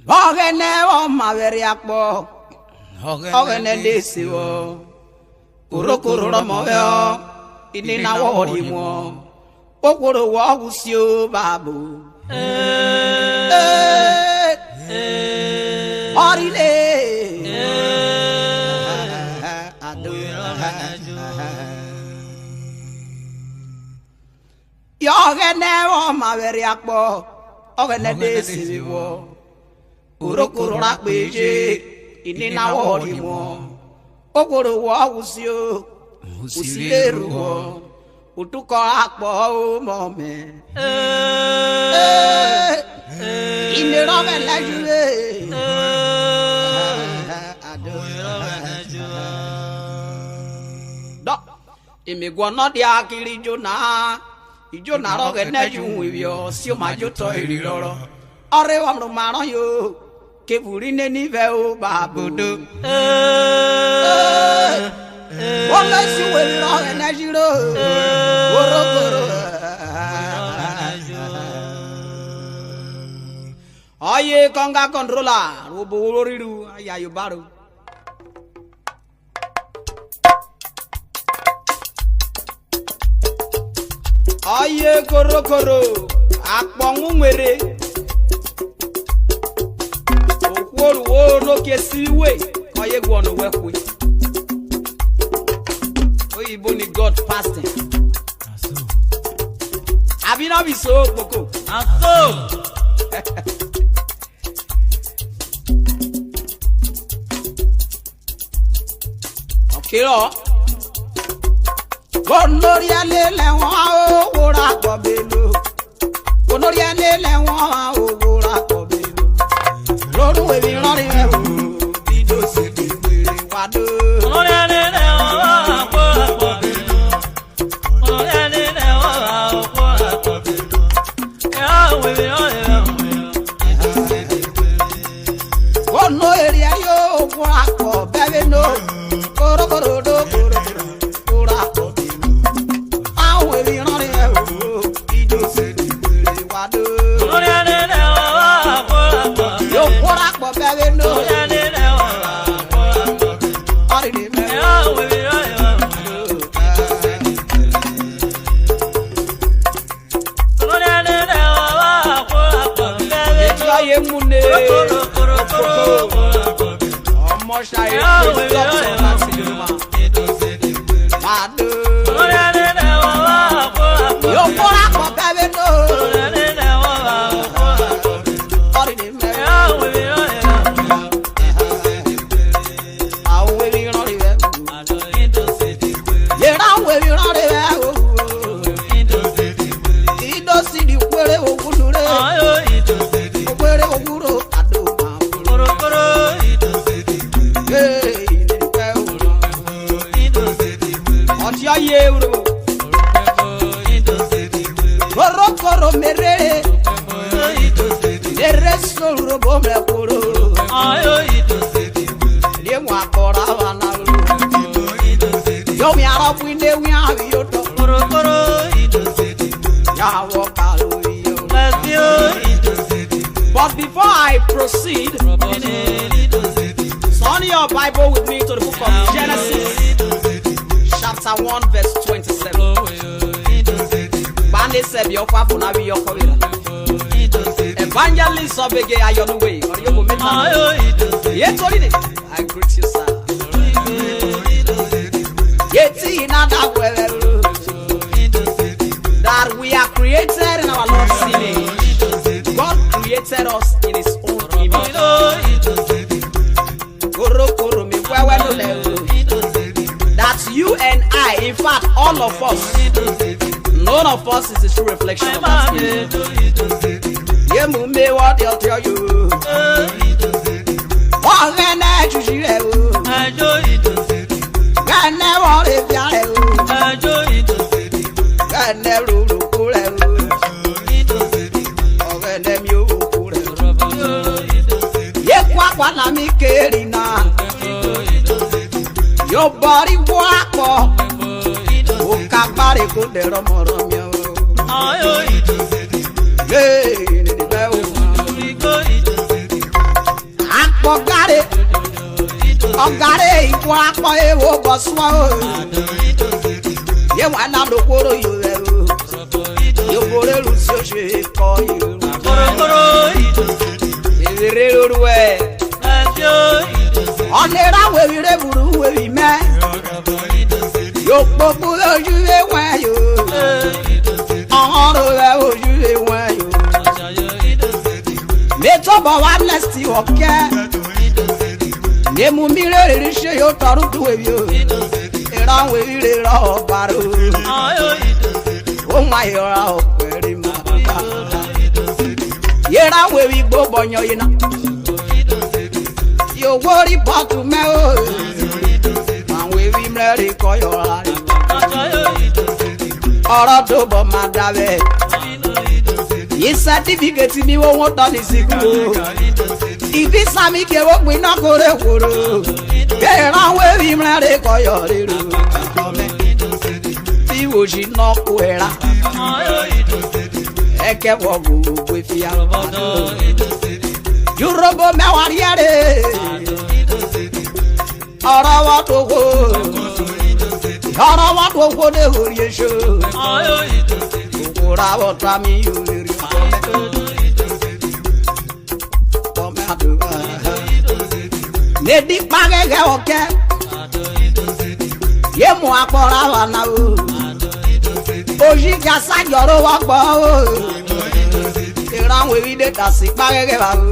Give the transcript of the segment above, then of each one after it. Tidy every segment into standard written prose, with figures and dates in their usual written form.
Ogene o maveri akpo. Ogene lesiwo. Urokoro moyo. Inina wodi mo. Okoro wo usio babu. Orile. Ogene o maveri akpo. Ogene lesiwo. Urokoro rakbeje. Inina wodi mo. Okoro wo usio. Usileruwo. Utuko akpo mome. Inero velajue. Do. Imigwo no dia akiri jona. Ijona roge neju wibio si o majoto iriroro. Ore wa mrumaro yo. Keburi ne nive o babudu. Wala si we roge nejiro. Orokoro. Aye konga controller. Robo woriru ayayo baru. Aye korokoro. Akpongu nwere. Okworu wo no kesiwe. Aye gwo no wekwe. Oyibo ni God fasting. Abi na bi so koko. Aso. Okay lo. Onori alele won owora kobelu. Onori alele won owora kobelu. Lorun ebi rori e o. Indo se di were wado. Onori alele won owora kobelu. Onori alele won owora kobelu. Ya we be on Indo se di were. Ono eri ayo owora kobelu no. Korho do owora kobelu. Awe bi rori e o. Indo se di were wado. Onori alele won owora kobelu. Yo owora kobelu no. Onori alele won owora kobelu. Ori ni me. Ya we be on Mune ọmọ ṣayé lọ́sọ̀ láti lè máa dé. Yóò fọ́ra pọ̀ bẹ́ẹ̀ lọ. Ọ̀rẹ́ ni mẹ́rin. Àwọn wẹ̀rẹ̀ ìran rẹ̀ wẹ̀. Yẹ̀rọ àwọn wẹ̀rẹ̀ ìran rẹ̀ wẹ̀. Indo sì di Kwere ogun lure. Kwere oguro ado ma. Korokoro Indo se di Kwere. Hey, ni pe o. Indo se di Kwere. Oti aye Urhobo. Indo se di Kwere. Korokoro mere. Indo se di Kwere. Mere so Urhobo me koro. Ayo Indo se di Kwere. Le mo akora wa na Urhobo. Indo se di Kwere. Yo mi ara bu inde wi awi yo to. Korokoro Indo se di Kwere. Ya wo kalu yo. Let's go Indo se di Kwere. But before I proceed, turn your Bible with me to the book of Genesis, chapter 1, verse 27. Bande said, "Your father will be your father." Evangelist of Ege Ayonwe, or you will meet me. Yet, I greet you, sir. Yet, that we are created in our Lord's image. God created us in His own image. That's you and I, in fact, all of us. None of us is a true reflection of that image. What they'll tell you. Your body walk up. Ukabari kudero moromyo. Hey, Ogare ipo akpo ewo goswo ye wa na dokoro yo yo bore lu si o se ko yo Korho ere loruwe onera we re buru we me yo popo oju ewa yo ọ̀rọ̀ rẹ̀ ojú ewọn yo mẹ́tọ́ bọ̀ wá lẹ́sì ọ̀kẹ́ nemu mi rere ṣe yóò tọrú tó ebi o ìrànwọ́ ire rọ ọ̀bàrò ó máa yọra ọ̀pẹ̀rẹ̀ máa bá yẹ̀rànwọ́ ebi gbó bọ̀yàn yìí náà yóò wórí bọ́tù mẹ́ o àwọn ebi mẹ́rin kọ́ yọra rẹ̀ ọ̀rọ̀ tó bọ̀ máa dábẹ́ yìí sẹ́tífíkẹ́tì mi wọ́n tọ́ ní síkú ìbí sami kẹwọ́ pin náà kórè kóró kẹrẹ àwọn èrí mẹ́rin kọyọ̀ rírò tí wò sí náà kó ẹ̀rá ẹ̀kẹ́ wọ̀ gbogbo ìfìyà Urhobo mẹ́wàá rí ẹ̀rẹ́ ọ̀rọ̀ wọ́n tó kó ọ̀rọ̀ wọ́n tó kó dé orí èso òkúra wọ́n tó àmì yóò rí Nedi pagege oke ye mu akpora wa na o oji gasa joro wa gbo o iran we wi de tasi pagege wa o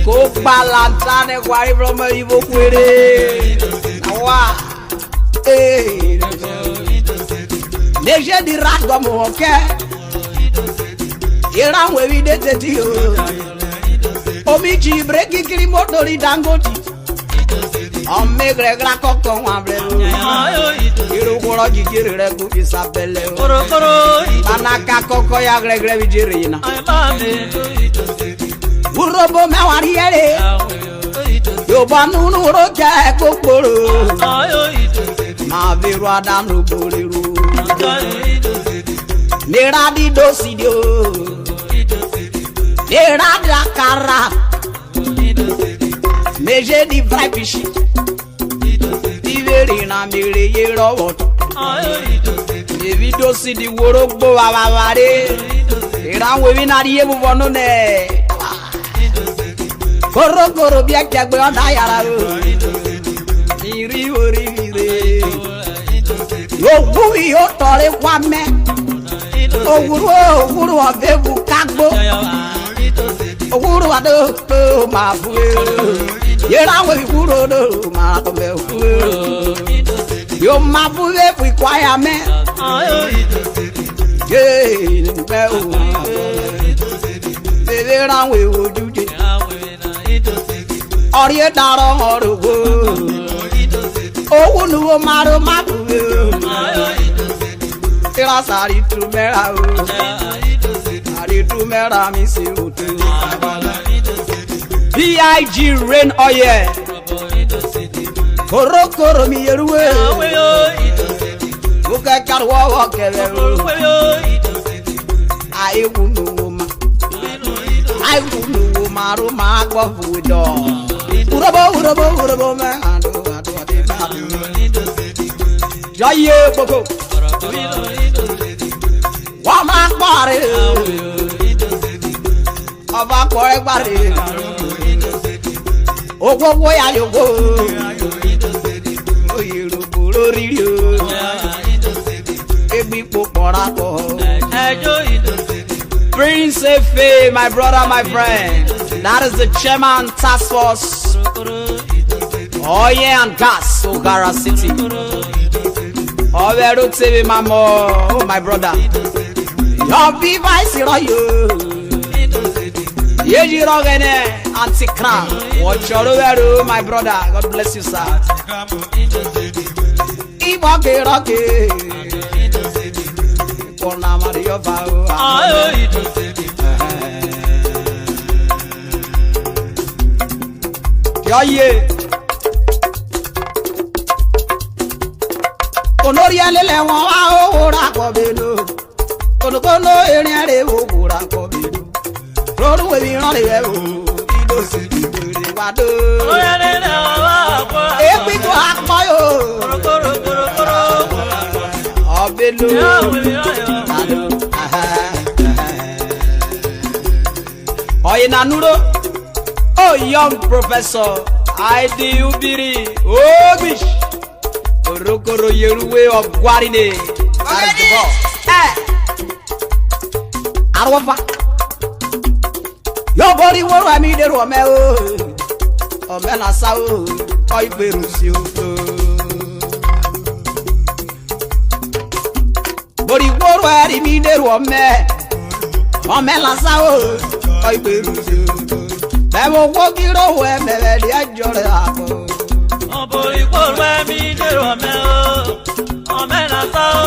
ko balanta ne kwari from ibo kwere wa neje di rasgo mu oke iran we wi de teti o omi ji breki kiri motori dangoti Ome gregra koko wamble Iru kuro jijiri regu isabele Manaka koko ya gregre vijiri na Urhobo mewari yere Yoba nunu roja kokoro Ma viru adanu boliru Nera di dosidio Nera da kara Meje di vrai pichi Iveri na mere ye robot Evido si di worogbo wawaware Iran wevi na riye bubono ne Korho korho bi akegbe onda yara o Iri ori ire Ogun yo tore kwa me Oguru obebu kagbo Oguru ado to ma fuwe Yera we kuro do ma to me yo ma fuwe fu kwaya me ye be o bebe ran we ojuje ori e daro orogo owu nu o maro ma fuwe ira sari tu mera o sari tu mera mi se otu B.I.G. rain oil Korho korho mi yeruwe Uke karwa wakele Ai wunu wuma Ai wunu wuma ruma akwa fudo Urhobo me ando Jaye boko Wama kware Aba kware kware Ogwo ya yogo Urhobo lori o Ebi popora ko Prince Efe, my brother, my friend. That is the chairman task force Oil and Gas Ogara City Overu TV mamo, oh my brother Your vice yo Yeji rogene anti-crown. Watch your over, my brother. God bless you, sir. Iboke roke. Kona Mario Bao. Yoye. Onoria lele won wa ora ko belu. Kono erin are wo ora ko belu. Roru we bi ran le o. Indo si di were wado. Oyanele wa. Ebi ko akmayo. Koro. Obelo. Oyinanuro. Oh, young professor. Aidi ubiri. Obish. Korokoro yeruwe ogwarine. Arwafa. Yo body wo ra mi de ro me o. O me na sa o. O iberu si o. Body wo ra mi de ro me. O me la sa o. O iberu si o. Me wo wo giro we me le di ajore ako. O body wo ra mi de ro me o. O me na sa o.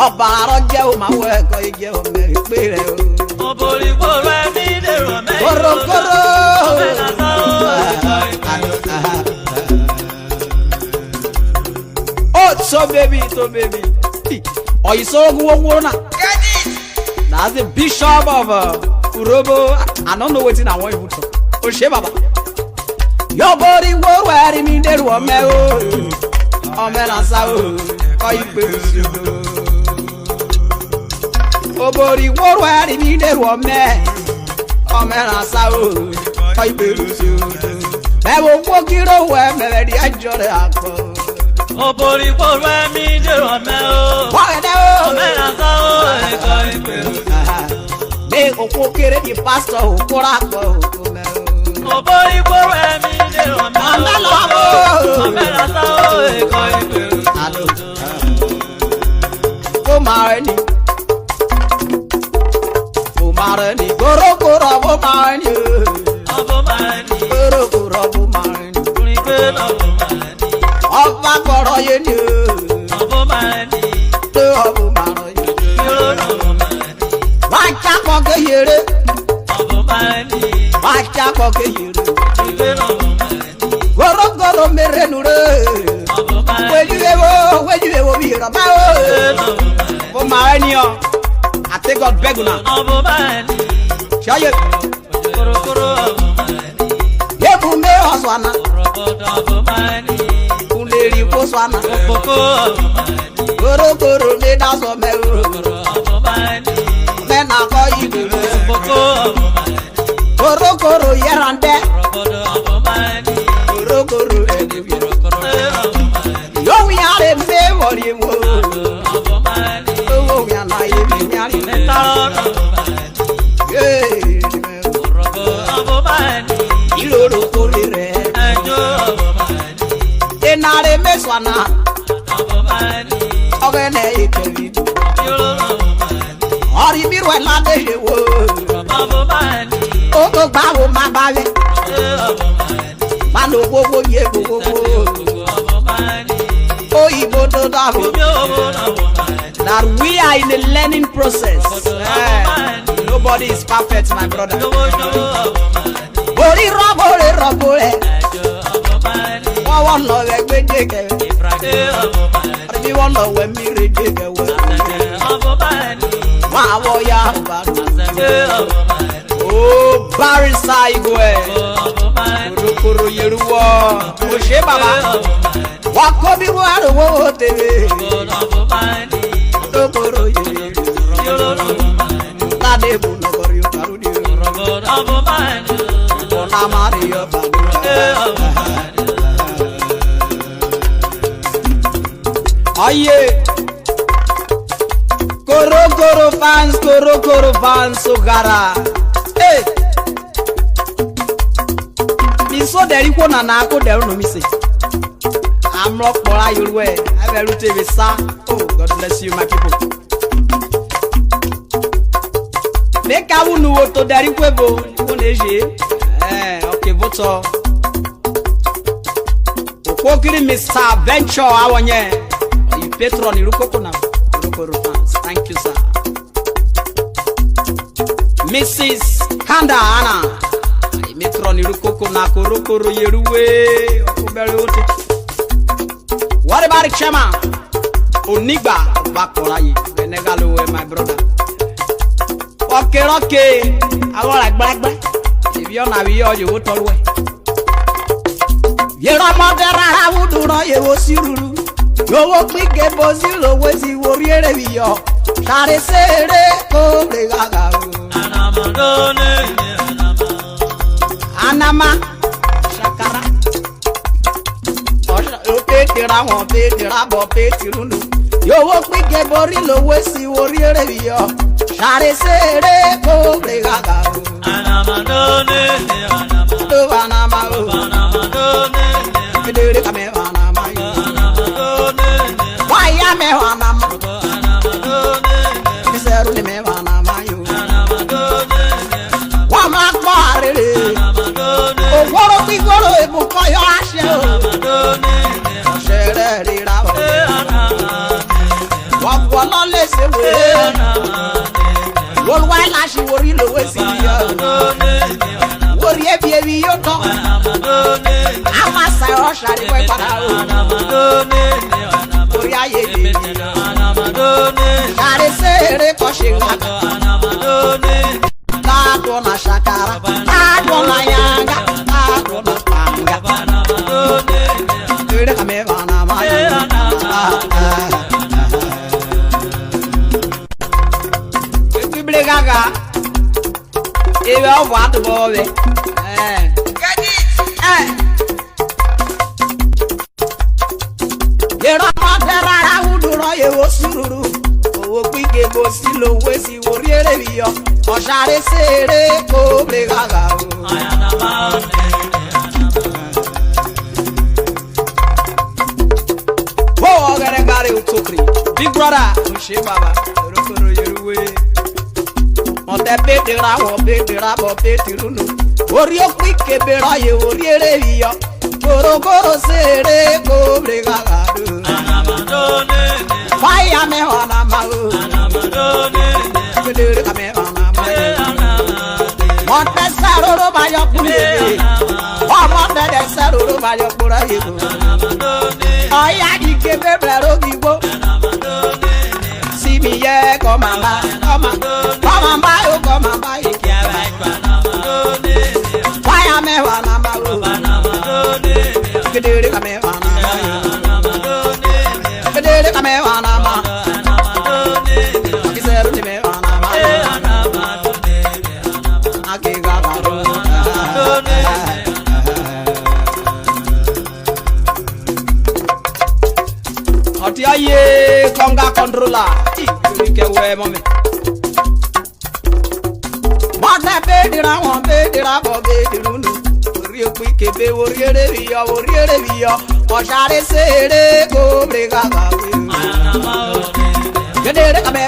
Ọba arọ jẹ́ o máa wọ ẹ̀kọ́ ìjẹ́ ọmọ ìpè rẹ̀ o. Obori gboro ẹ̀mí dèrò mẹ́rin. Korokoro. Ọbẹ̀ nàta o. Oh, so baby. Ọ̀yìnsó ogun owó náà. That's the bishop of Urhobo. I don't know wetin I wan even talk. O ṣe baba. Yọ̀bọ̀rì wo wẹ̀rí mi dèrò ọmọ o. Ọmọ ẹ̀ náà sá o. Kọ́ ìpè sí o. Obori woro ari mi de ro me o me na sa o ko iberu si o be wo wo kiro we me di ajore ako Obori gboro ẹ̀mí dèrò mẹ́ o. wa de o Ọbẹ̀ nàta o. Ẹ̀kọ́ ìpèrò. be okwo kere di pastor okora ko o me o Obori gboro ẹ̀mí dèrò mẹ́ o. Ọbẹ̀ lọ o Ọbẹ̀ nàta o. Ẹ̀kọ́ ìpèrò. alo o ma ni korokoro bo ma ni Ọbọ̀ máa ní. korokoro bo ma ni Orin pé lọ́bọ̀ máa ní. ọba kọrọ ye ni Ọbọ̀ máa ní. o ọbọ ma ro ye Yóò lọ́bọ̀ máa ní. wa chakọ ke yere Ọbọ̀ máa ní. wa chakọ ke yere Orin pé lọ́bọ̀ máa ní. korokoro mere nu re Ọbọ̀ máa ní. wejuwe bi ro ma o bo ma ni o I take God beg una Ọbọ̀ máa ní. shaye Korokoro ọbọ̀ máa ní. ye bu me oswana Rọ̀bọ̀dọ̀ ọbọ̀ máa ní. kuleri ko swana Òpópó ọbọ̀ máa ní. korokoro me da so me o Korokoro ọbọ̀ máa ní. me na ko ibe Òpópó ọbọ̀ máa ní. korokoro yerande Rọ̀bọ̀dọ̀ ọbọ̀ máa ní. korokoro ede bi Korokoro ọbọ̀ máa ní. yo wi are me wori mo Ọbọ̀ máa ní. o wi na ye mi nyari Mẹ́ta ọ̀nà ọbọ̀ máa ní. Rọ̀bọ̀ ọbọ̀ máa ní. iloro kore re Ẹjọ́ ọbọ̀ máa ní. enare meswana Ọbọ̀ máa ní. ogene ikevi Yóò ọbọ̀ máa ní. ori mirwe la de jewo Ọbọ̀ máa ní. o to gba wo ma ba we Ọbọ̀ máa ní. ma no gbogbo ye gbogbo Ọbọ̀ máa ní. o ibo to da bo Omi owó ọbọ̀ máa ní. that we are in a learning process nobody is perfect my brother Ṣòwò ọbọ̀ máa ní. ori robo re Ẹjọ́ ọbọ̀ máa ní. wọ́n lọ rẹ gbẹdẹkẹ Ìfràdé ọbọ̀ máa ní. àbí wọ́n lọ wẹ mí rẹ dẹkẹ wẹ Àtẹ̀jẹ̀ ọbọ̀ máa ní. wọ́n àwọ̀ ya ọba Àtẹ̀jẹ̀ ọbọ̀ máa ní. o barisa igwe Ọbọ̀ máa ní. korokoro yeruwọ o ṣe baba Ọbọ̀ máa ní. wọ́n kó bí wọ́n àròwọ́ tèmi Ọbọ̀ máa ní. korokoro yeruwọ Yóò ọbọ̀ máa ní. ládé bò lọkọrí ọkàrú ni Ọbọ̀ máa ní. ọ̀nà àmàrí ọba Ọbọ̀ máa ní. ayé korokoro fans ogara mi so dẹ̀rí kó nana kó dẹ̀rú nù mí sè amúlọ kpọ̀ra yorùbá ẹ̀ abẹ́rù tèmi sá oh God bless you my people. mi kawu nu wo to dẹ̀rí kó ebo kó lè ṣe ọkẹ́ bótọ́ òkòkiri Mr. Venture àwọn yẹn ọ̀yìn patron ìlú kókó náà korokoro fans thank you sir. Mrs. Kanda Anna patron ìlú kókó náà korokoro yeruwe ọkọ bẹ̀rẹ̀ ó ti. What about the chairman? Onigba Bakora ye Benegalo my brother. Okay, àwọn àgbàlagbà. If Bio na bio you tolwe. Yera modera uduro ye osiruru. Yo wo pike bozilo wezi woriere bio. Share sere ko bregaga. Anama shakara. Tira won pe tira bo pe tirunu. Yo wo pike borilo wezi woriere bio. Share sere ko bregaga. Kedere kame wanama yo. Waya me wanama. Kiseru le me wanama yo. Wama kwarere. Ogoro kigoro ebuko yo ashe o. Shere rira o. Wagwala lese we. Wolwa la shi wori lo we si yo. Wori ebi yo to. Amasa o shari we para o. Wori aye bi. Shari sere ko shinga. La dona shakara. La dona yanga. La dona panga. Kede kame bana ma. Ebi gaga. Ebi o wa to bobe. Yera madera uduro ye osururu. Owo pike bo silo wesi woriere biyo. Oshare sere ko bregaga. Oh, gare utokri. Big brother, Ushe baba. Orokoro yeruwe. Monte bedera wo bedera bo betirunu. Orio pike bera ye woriere biyo. Korho sere ko bregaga. Fire me wana mau. Kedere kame wana mau. Monte saroro bayo kure. Monte de saroro bayo kura yego. Oya di kebe brero gibo. Si mi ye komamba, komamba yo komamba yo. Fire me wana mau. Kedere kame wana mau. Kedere kame wana mau. Kiseru ni me wana mau. Akiga baro. Oti aye konga controller. Ike we mome. Mata bedira won bedira bo bedirunu. Ori pike be woriere biyo. Oshare sere ko bregaga. Kedere kame